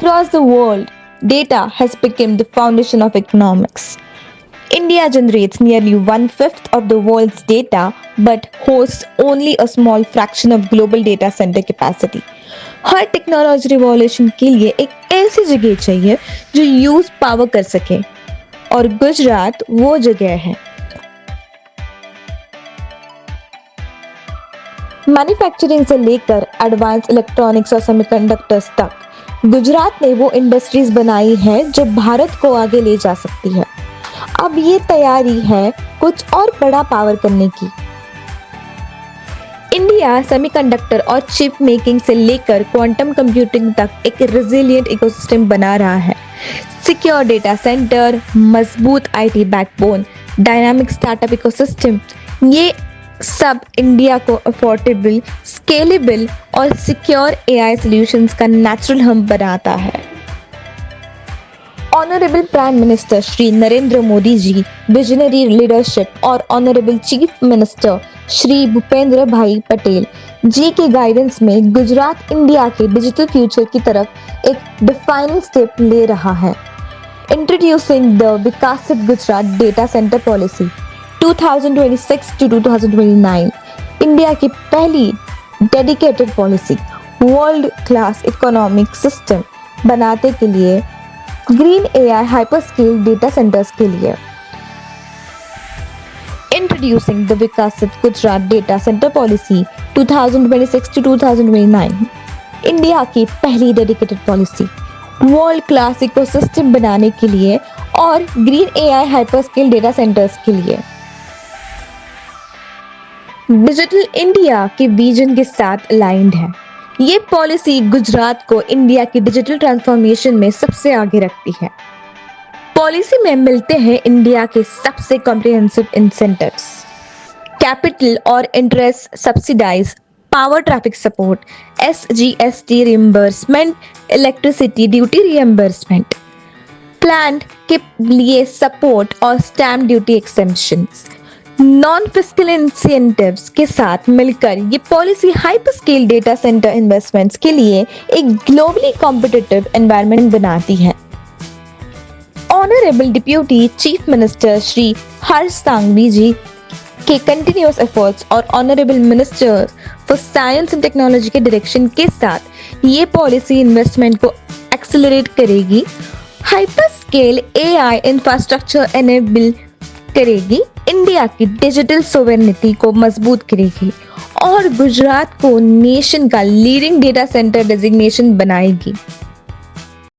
Across the world, data has become the foundation of economics. India generates nearly one-fifth of the world's data but hosts only a small fraction of global data center capacity. Her technology revolution के लिए एक ऐसी जगह चाहिए जो use power कर सके और गुजरात वो जगह है। मैन्युफैक्चरिंग से लेकर एडवांस इलेक्ट्रॉनिक्स और सेमीकंडक्टर्स तक गुजरात ने वो इंडस्ट्रीज बनाई है जो भारत को आगे ले जा सकती है। अब ये तैयारी है कुछ और बड़ा पावर करने की। इंडिया सेमीकंडक्टर और चिप मेकिंग से लेकर क्वांटम कंप्यूटिंग तक एक रेजिलिएंट इकोसिस्टम बना रहा है। सिक्योर डेटा सेंटर, मजबूत IT backbone, dynamic startup ecosystem, ये सब इंडिया को अफोर्डेबल, स्केलेबल और सिक्योर एआई सॉल्यूशंस का नेचुरल हब बनाता है। Honourable prime minister Shri Narendra Modi ji, visionary leadership और honourable chief minister Shri Bhupendra bhai Patel ji के गाइडेंस में गुजरात इंडिया के डिजिटल फ्यूचर की तरफ एक डिफाइनिंग स्टेप ले रहा है। इंट्रोड्यूसिंग द विकसित Gujarat data centre policy 2026 to 2029, India की पहली dedicated policy world class economic system बनाने के लिए green AI hyperscale data centres के लिए। इंट्रोड्यूसिंग द विकसित Gujarat data centre policy 2026 to 2029, India की पहली dedicated policy world class ecosystem बनाने के लिए और green AI hyperscale data centres के लिए। डिजिटल इंडिया के विजन के साथ अलाइंड है। ये पॉलिसी गुजरात को इंडिया की डिजिटल ट्रांसफॉर्मेशन में सबसे आगे रखती है। पॉलिसी में मिलते हैं इंडिया के सबसे कॉम्प्रिहेंसिव इंसेंटिव्स, कैपिटल और interest subsidize, power traffic support, SGST reimbursement, electricity duty reimbursement, plant के लिए सपोर्ट और stamp duty exemptions. Non fiscal incentives के साथ मिलकर ये policy hyper scale data center investments के लिए एक ग्लोबली कॉम्पिटिटिव एनवायरनमेंट बनाती है। Honourable deputy chief minister Shri Harsh Sanghavi ji के कंटिन्यूअस एफर्ट्स और honourable minister for science and technology के डायरेक्शन के साथ ये पॉलिसी इन्वेस्टमेंट को एक्सेलरेट करेगी, hyper scale AI infrastructure enable करेगी, इंडिया की डिजिटल सोवेरेनिटी को मजबूत करेगी और गुजरात को नेशन का लीडिंग डेटा सेंटर डेजिग्नेशन बनाएगी।